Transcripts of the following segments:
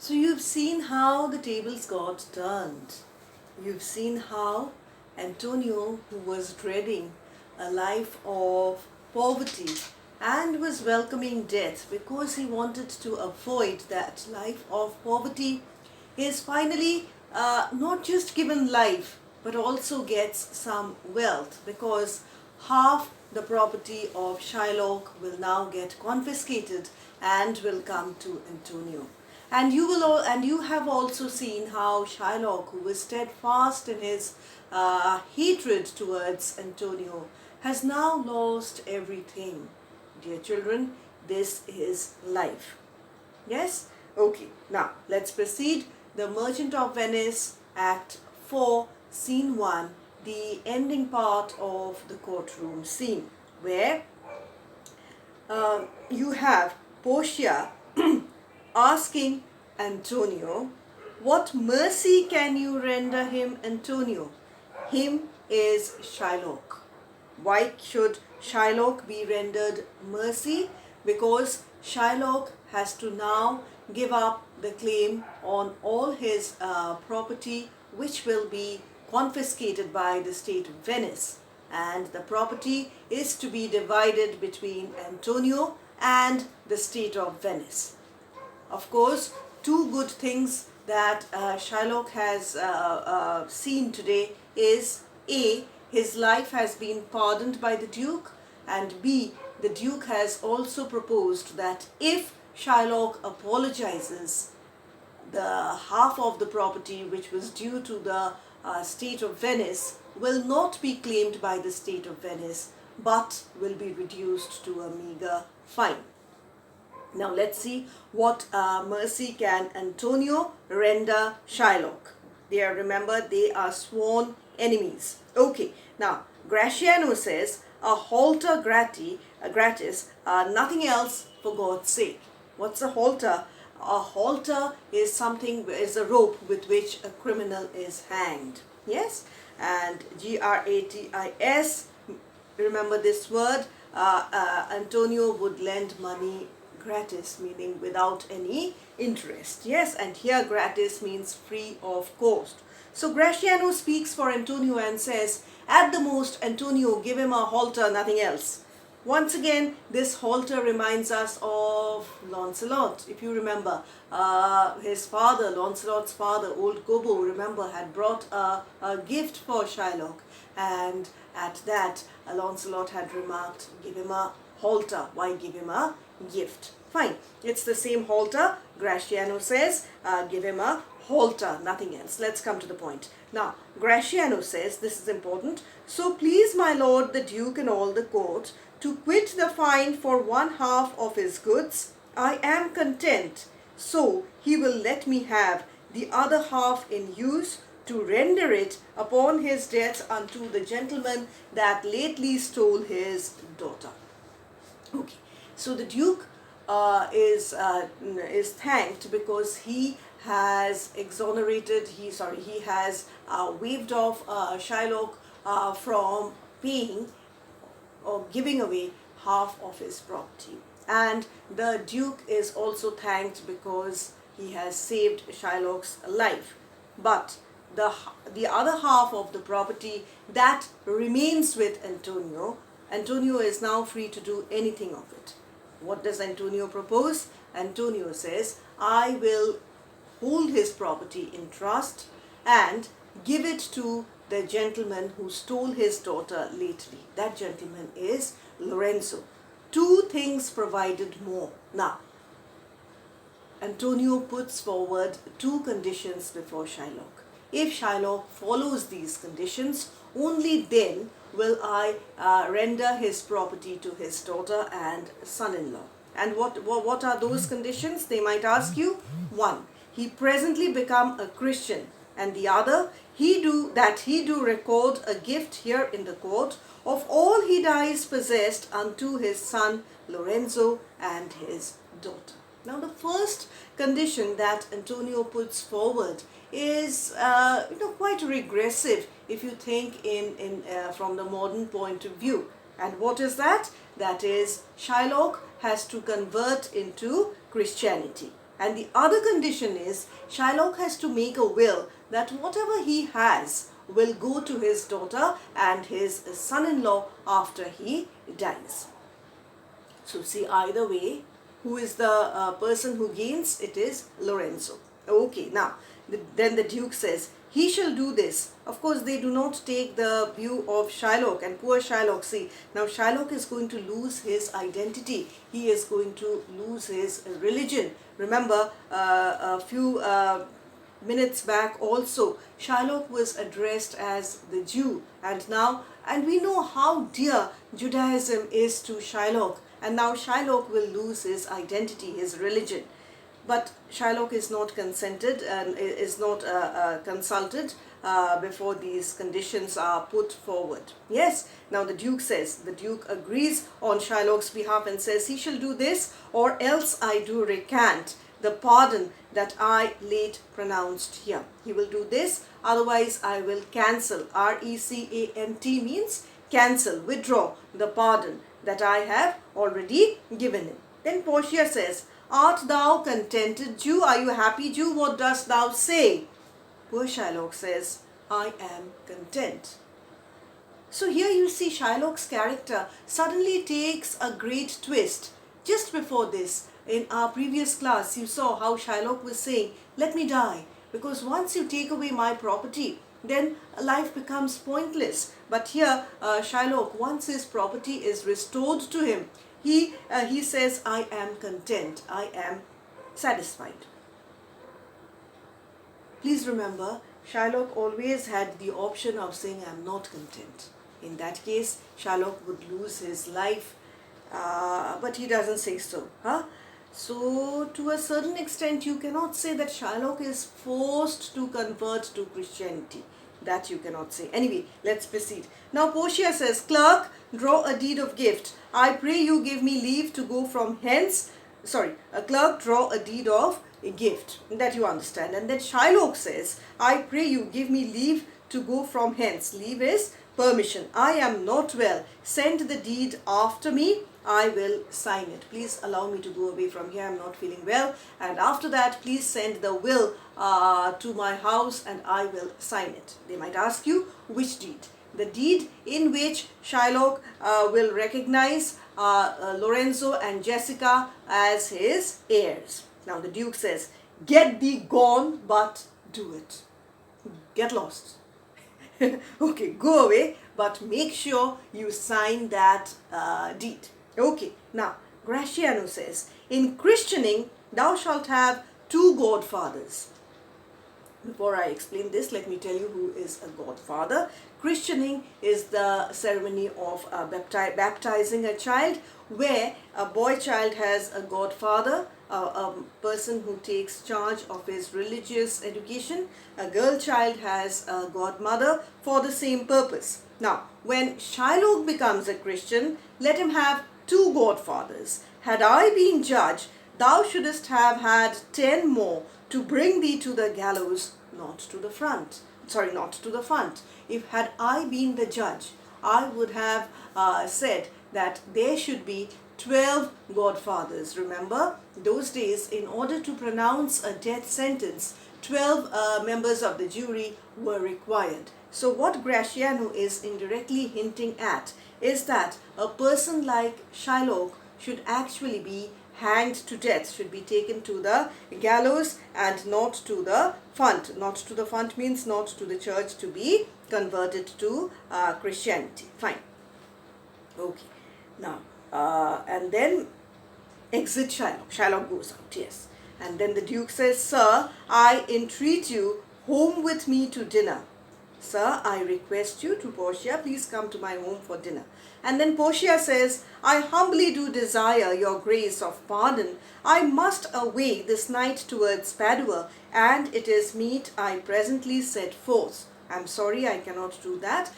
So you've seen how the tables got turned. You've seen how Antonio, who was dreading a life of poverty and was welcoming death because he wanted to avoid that life of poverty, is finally not just given life but also gets some wealth, because half the property of Shylock will now get confiscated and will come to Antonio. And you have also seen how Shylock, who was steadfast in his hatred towards Antonio, has now lost everything. Dear children, this is life. Yes? Okay, now let's proceed. The Merchant of Venice, Act 4, Scene 1, the ending part of the courtroom scene, where you have Portia asking Antonio, "What mercy can you render him, Antonio?" Him is Shylock. Why should Shylock be rendered mercy? Because Shylock has to now give up the claim on all his property, which will be confiscated by the state of Venice. And the property is to be divided between Antonio and the state of Venice. Of course, two good things that Shylock has seen today is A, his life has been pardoned by the Duke, and B, the Duke has also proposed that if Shylock apologizes, the half of the property which was due to the state of Venice will not be claimed by the state of Venice but will be reduced to a meager fine. Now let's see what mercy can Antonio render Shylock. Remember, they are sworn enemies. Okay, now Gratiano says, "A halter gratis, nothing else for God's sake." What's a halter? A halter is a rope with which a criminal is hanged. Yes, and gratis. Remember this word. Antonio would lend money gratis, meaning without any interest. Yes, and here gratis means free of cost. So Gratiano speaks for Antonio and says, "At the most, Antonio, give him a halter, nothing else." Once again, this halter reminds us of Lancelot. If you remember, his father, Lancelot's father, old Gobbo, remember, had brought a gift for Shylock. And at that, Lancelot had remarked, "Give him a halter." Why give him a gift? Fine, it's the same halter. Gratiano says, "Give him a halter, nothing else." Let's come to the point. Now, Gratiano says, this is important, "So please my lord the Duke and all the court to quit the fine for one half of his goods, I am content. So he will let me have the other half in use to render it upon his death unto the gentleman that lately stole his daughter." Okay, so the Duke is thanked because he has he has waived off Shylock from paying or giving away half of his property. And the Duke is also thanked because he has saved Shylock's life. But the other half of the property that remains with Antonio, Antonio is now free to do anything of it. What does Antonio propose? Antonio says, "I will hold his property in trust and give it to the gentleman who stole his daughter lately." That gentleman is Lorenzo. Two things provided more. Now, Antonio puts forward two conditions before Shylock. If Shylock follows these conditions, only then will I render his property to his daughter and son-in-law. And what are those conditions? They might ask you. One, he presently become a Christian, and the other, he do record a gift here in the court of all he dies possessed unto his son Lorenzo and his daughter. Now the first condition that Antonio puts forward is quite regressive if you think from the modern point of view. And what is that? That is, Shylock has to convert into Christianity. And the other condition is Shylock has to make a will that whatever he has will go to his daughter and his son-in-law after he dies. So see, either way, who is the person who gains? It is Lorenzo. Okay, now then the Duke says, he shall do this. Of course, they do not take the view of Shylock, and poor Shylock. See, now Shylock is going to lose his identity. He is going to lose his religion. Remember, a few minutes back also, Shylock was addressed as the Jew, and we know how dear Judaism is to Shylock, and now Shylock will lose his identity, his religion. But Shylock is not consented and is not consulted before these conditions are put forward. Yes, now the Duke agrees on Shylock's behalf and says, he shall do this, or else I do recant the pardon that I late pronounced here. He will do this, otherwise I will cancel. R-E-C-A-N-T means cancel, withdraw the pardon that I have already given him. Then Portia says, art thou contented, Jew? Are you happy, Jew? What dost thou say? Poor Shylock says, I am content. So here you see Shylock's character suddenly takes a great twist. Just before this, in our previous class, you saw how Shylock was saying, let me die, because once you take away my property, then life becomes pointless. But here, Shylock, once his property is restored to him, he says, I am content, I am satisfied. Please remember, Shylock always had the option of saying, I am not content. In that case, Shylock would lose his life, but he doesn't say so. So, to a certain extent, you cannot say that Shylock is forced to convert to Christianity. That you cannot say. Anyway, let's proceed. Now, Portia says, clerk, draw a deed of gift. I pray you give me leave to go from hence. A clerk, draw a deed of a gift. That you understand. And then Shylock says, I pray you give me leave to go from hence. Leave is permission. I am not well. Send the deed after me. I will sign it. Please allow me to go away from here. I'm not feeling well. And after that, please send the will to my house and I will sign it. They might ask you, which deed? The deed in which Shylock will recognize Lorenzo and Jessica as his heirs. Now the Duke says, get thee gone, but do it. Get lost. Okay, go away, but make sure you sign that deed. Okay, now Gratiano says, in christening thou shalt have 2 godfathers. Before I explain this, let me tell you who is a godfather. Christening is the ceremony of baptizing a child, where a boy child has a godfather, a person who takes charge of his religious education. A girl child has a godmother for the same purpose. Now, when Shylock becomes a Christian, let him have 2 godfathers. Had I been judge, thou shouldest have had 10 more to bring thee to the gallows, not to the front. Not to the front. If had I been the judge, I would have said that there should be 12 godfathers. Remember, those days, in order to pronounce a death sentence, 12 members of the jury were required. So what Gratiano is indirectly hinting at is that a person like Shylock should actually be hanged to death, should be taken to the gallows and not to the font. Not to the font means not to the church, to be converted to Christianity. Fine. Okay. Now, and then exit Shylock. Shylock goes out, yes. And then the Duke says, sir, I entreat you home with me to dinner. Sir, I request you, to Portia, please come to my home for dinner. And then Portia says, I humbly do desire your grace of pardon. I must away this night towards Padua, and it is meet I presently set forth. I'm sorry, I cannot do that.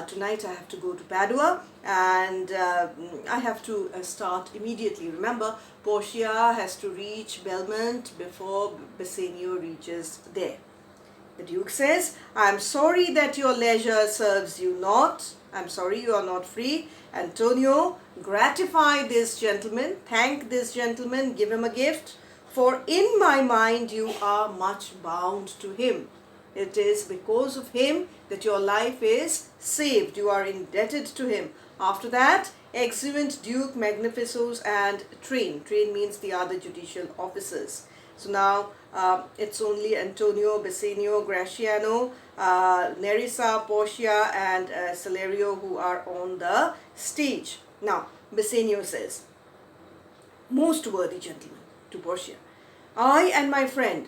Tonight I have to go to Padua, and I have to start immediately. Remember, Portia has to reach Belmont before Bassanio reaches there. The Duke says, I am sorry that your leisure serves you not. I am sorry you are not free. Antonio, gratify this gentleman, thank this gentleman, give him a gift. For in my mind you are much bound to him. It is because of him that your life is saved. You are indebted to him. After that, Exuent, Duke, Magnificos, and Train. Train means the other judicial officers. So now it's only Antonio, Bassanio, Graciano, Nerissa, Portia, and Salerio who are on the stage. Now, Bassanio says, most worthy gentleman, to Portia, I and my friend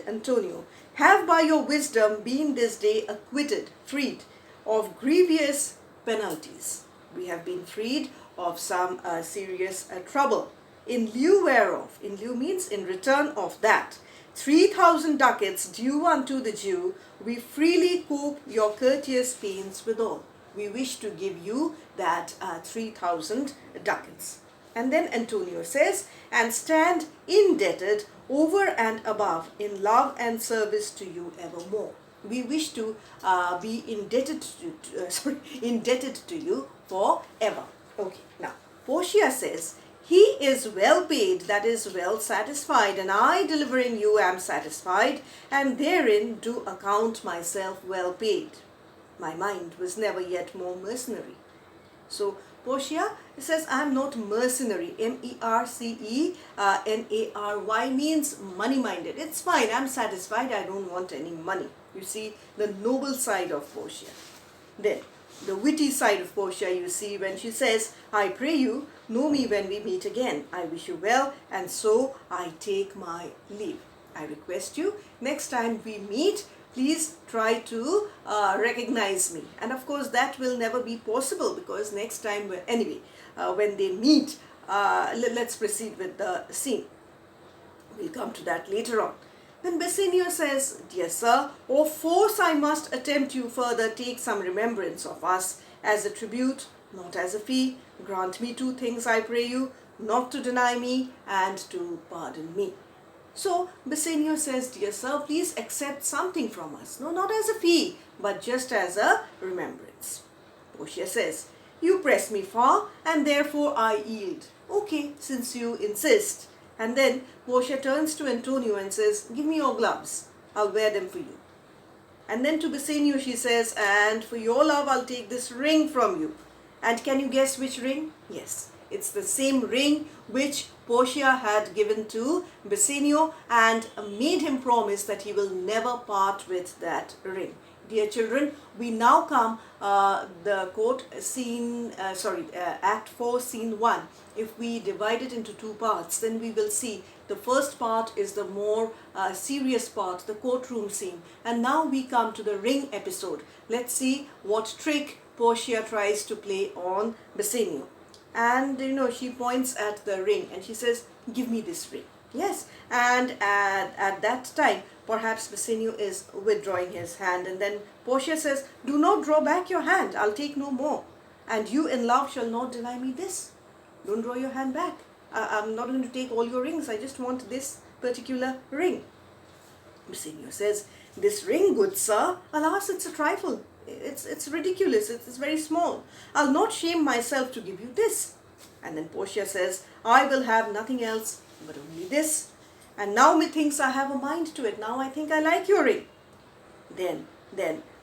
Antonio, have by your wisdom been this day acquitted, freed of grievous penalties. We have been freed of some serious trouble. In lieu whereof, in lieu means in return of that, 3,000 ducats due unto the Jew, we freely cope your courteous pains withal. We wish to give you that 3,000 ducats. And then Antonio says, and stand indebted over and above in love and service to you evermore. We wish to be indebted to you forever. Okay, now Portia says, he is well paid, that is well satisfied, and I delivering you am satisfied, and therein do account myself well paid. My mind was never yet more mercenary. So Portia says, I am not mercenary. M-E-R-C-E-N-A-R-Y means money-minded. It's fine, I'm satisfied, I don't want any money. You see the noble side of Portia. Then the witty side of Portia you see when she says, I pray you, know me when we meet again. I wish you well, and so I take my leave. I request you, next time we meet, please try to recognize me. And of course that will never be possible, because next time, when they meet, let's proceed with the scene. We'll come to that later on. Then Bassanio says, dear sir, of force I must attempt you further take some remembrance of us as a tribute, not as a fee. Grant me two things, I pray you, not to deny me and to pardon me. So Bassanio says, dear sir, please accept something from us. No, not as a fee, but just as a remembrance. Portia says, you press me far, and therefore I yield. Okay, since you insist. And then Portia turns to Antonio and says, give me your gloves. I'll wear them for you. And then to Bassanio she says, and for your love I'll take this ring from you. And can you guess which ring? Yes, it's the same ring which Portia had given to Bassanio and made him promise that he will never part with that ring. Dear children, we now come the quote scene, Act 4, Scene 1. If we divide it into two parts, then we will see the first part is the more serious part, the courtroom scene. And now we come to the ring episode. Let's see what trick Portia tries to play on Bassanio. And she points at the ring and she says, give me this ring. Yes, and at that time, perhaps Bassanio is withdrawing his hand, and then Portia says, do not draw back your hand, I'll take no more. And you in love shall not deny me this. Don't draw your hand back. I'm not going to take all your rings, I just want this particular ring. Bassanio says, this ring, good sir, alas, it's a trifle. It's ridiculous, it's very small. I'll not shame myself to give you this. And then Portia says, I will have nothing else but only this. And now methinks I have a mind to it. Now I think I like your ring. Then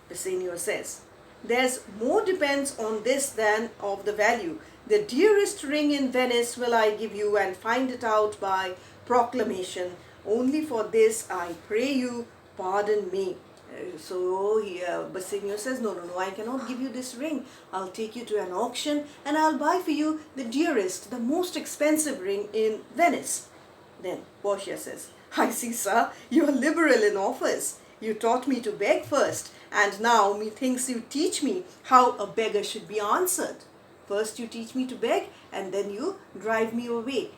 Bassanio says, there's more depends on this than of the value. The dearest ring in Venice will I give you, and find it out by proclamation. Only for this I pray you, pardon me. So Bassanio says, no, I cannot give you this ring. I'll take you to an auction and I'll buy for you the dearest, the most expensive ring in Venice. Then Portia says, I see, sir, you are liberal in offers. You taught me to beg first, and now methinks you teach me how a beggar should be answered. First you teach me to beg, and then you drive me away.